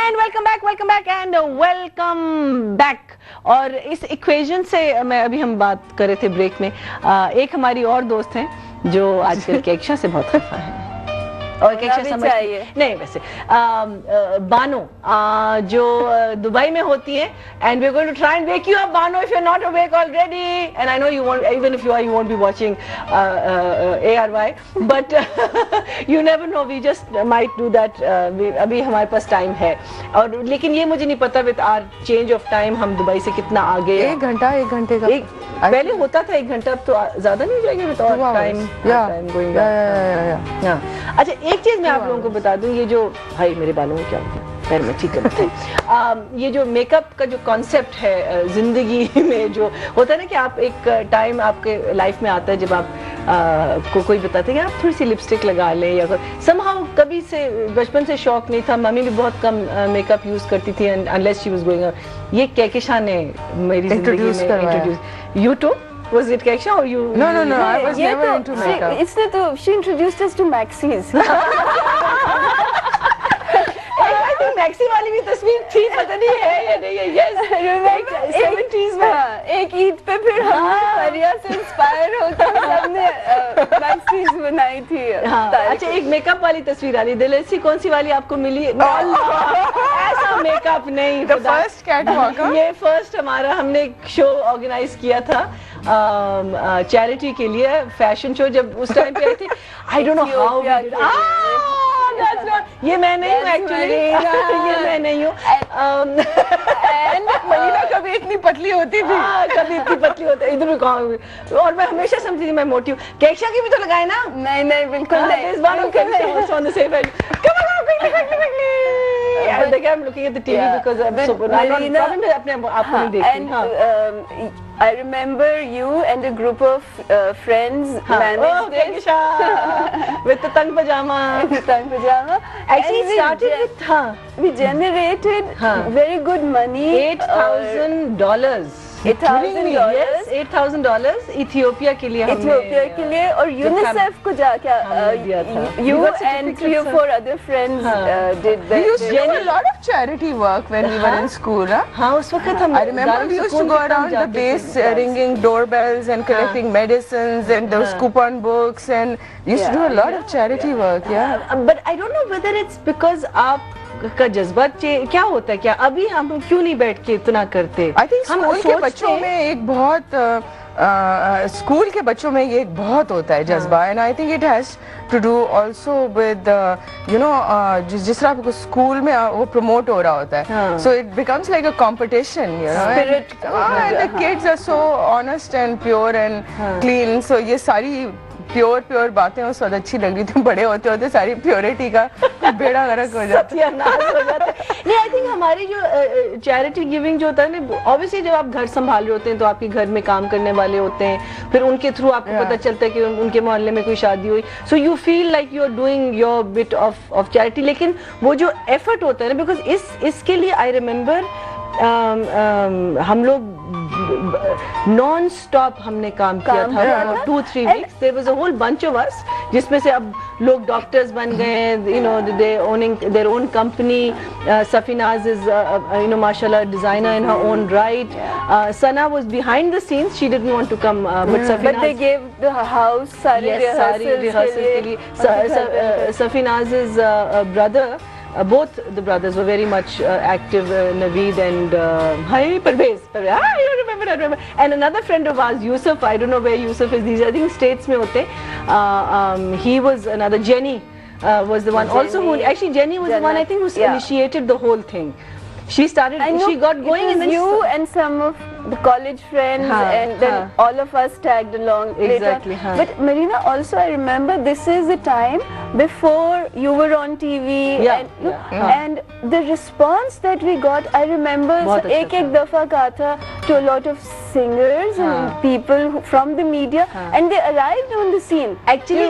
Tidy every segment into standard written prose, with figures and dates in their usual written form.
Welcome back. और इस equation से मैं अभी हम बात कर रहे थे ब्रेक में, एक हमारी और दोस्त हैं जो आजकल केक्षा से बहुत खफा है और केक्षा समझ नहीं वैसे बानो जो दुबई में होती है, and we are going to try and wake you up Bano if you are not awake already, and I know you want, even if you won't be watching ARY, but you never know, we just might do that. अभी हमारे पास time है, और लेकिन ये मुझे नहीं पता with our change of time हम दुबई से कितना आगे। 1 घंटे का पहले होता था 1 घंटा, अब तो ज्यादा नहीं हो जाएगा विद और टाइम गोइंग। अच्छा, एक चीज मैं आप लोगों को बता दूं, ये जो भाई मेरे बालों में क्या होता है पैर में, ठीक है ये जो मेकअप का जो कॉन्सेप्ट है जिंदगी में, जो होता है ना कि आप एक टाइम आपके लाइफ में आता है जब आप को कोई बताते हैं कि आप थोड़ी सी लिपस्टिक लगा लें, या समहाउ कभी से बचपन से शौक नहीं था। मम्मी भी बहुत कम मेकअप यूज करती थी अनलेस शी वाज गोइंग। ये केक्षा ने मेरी जिंदगी में introduce. You to Was it Keksha or you? No, I was never into makeup. इसने तो she introduced us to Maxis. I think Maxi वाली भी तस्वीर थी, पता नहीं है या नहीं है। Yes, 70s में एक ईद पे फिर हमने फरिया से इंस्पायर होकर सबने Maxis बनाई थी। अच्छा, एक मेकअप वाली तस्वीर आ रही, दिल ऐसी कौन सी वाली आपको मिली? ऐसा मेकअप नहीं, The first catwalk. ये फर्स्ट हमारा, हमने एक शो ऑर्गेनाइज किया था चैरिटी के लिए, फैशन शो, जब उस टाइम पे आई थी। I don't know how we did. ये मैं नहीं हूँ एक्चुअली, ये मैं नहीं हूँ। मरीना कभी इतनी पतली होती थी, कभी इतनी पतली होती, इधर भी कहूँ, और मैं हमेशा समझती थी मैं मोटी हूँ। केक्षा की भी तो लगाए ना? नहीं बिल्कुल नहीं। इस बार हम on the same page. Come on, quickly. And again, I'm looking at the TV because I'm so bored. Marina, अपने आप को नहीं देखती। and I remember you and a group of friends managed this. With the tang pajama. Actually, it started with we generated very good money. $8,000. $8,000. Yes, $8,000 Ethiopia के लिए, और UNICEF को जाके you and 3 or 4 other friends did that. We used to do a lot of charity work when we were in school. हाँ, उस वक्त हम, I remember we used to go around the base ringing doorbells and collecting medicines and those coupon books, and used to do a lot of charity work. But I don't know whether it's because आप का जज्बा क्या होता है, क्या अभी हम क्यों नहीं बैठ के इतना करते? I think स्कूल के बच्चों में एक बहुत स्कूल के बच्चों में ये बहुत होता है जज्बा, and I think it has to do also with you know जिस तरह आपको स्कूल में वो प्रमोट हो रहा होता है, so it becomes like a competition, you know, spirit, and the kids are so honest and pure and clean, so ये सारी प्योर बातें उस वक्त अच्छी लग रही थी। बड़े होते होते सारी प्योरिटी का बेड़ा गर्क हो जाता है। नहीं, आई थिंक हमारी जो चैरिटी गिविंग जो होता है ना, ऑब्वियसली जब आप घर संभाल रहे होते हैं तो आपके घर में काम करने वाले होते हैं, फिर उनके थ्रू आपको पता चलता है कि उनके मोहल्ले में कोई शादी हुई, so you feel like you are doing your bit of charity. लेकिन वो जो एफर्ट होता है ना, बिकॉज इसके लिए आई रिमेम्बर हम लोग नॉन स्टॉप हमने काम किया था 2-3 weeks. There was a whole bunch of us, जिसमें से अब लोग डॉक्टर्स बन गए, you know, they owning their own company. Safinaz is you know, mashallah, designer in her own right. Sana was behind the scenes, she didn't want to come, but they gave the house सारी rehearsals के लिए। Safinaz's brother, both the brothers were very much active, Naveed and Parvez. I remember. And another friend of ours, Yusuf, I don't know where Yusuf is these, I think states mein hote. He was another, Jenny was the one also who, actually Jenny was the one I think who initiated the whole thing. She started, she got going, and then you and some of the college friends, and then all of us tagged along exactly later. But Marina, also I remember this is the time before you were on TV, and the response that we got, I remember एक दफा कहा था to a lot of singers and people from the media, and they arrived on the scene. Actually,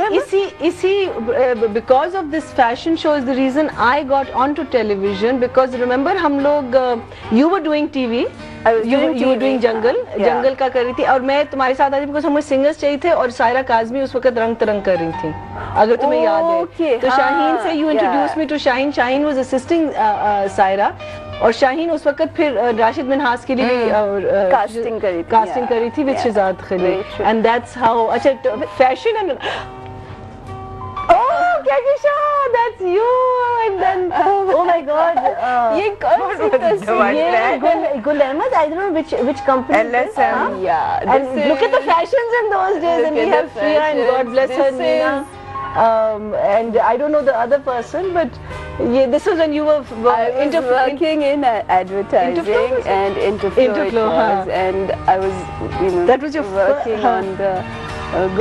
because of this fashion show is the reason I got onto television. Because remember, हम लोग you were doing TV. You were doing जंगल का कर रही थी, और मैं तुम्हारे साथ आई थी बिकॉज हमें सिंगर्स चाहिए थे, और सायरा काज़मी उस वक्त रंग तरंग कर रही थी, अगर तुम्हें याद है। तो शाहीन से you introduce me to Shaheen. Shaheen was assisting Saira, और शाहीन उस वक्त फिर राशिद मिन्हास के लिए कास्टिंग करी थी with Shahzad Khalil, and that's how. अच्छा, fashion and that's you, and then oh my god, ये कौन सी तस्वीर? Gul Ahmed, I don't know which company. LSM. Yeah, And look at the fashions in those days, and we have Shreya, and God bless her, Nina. And I don't know the other person, but this was when you were working in advertising and Interflow was, and I was, that was your working on the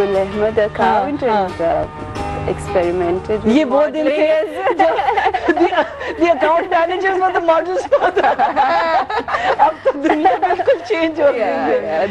Gul Ahmed account and experimented with ये वो दिन थे the account managers were the models. अब तो दुनिया बिल्कुल change हो गई है।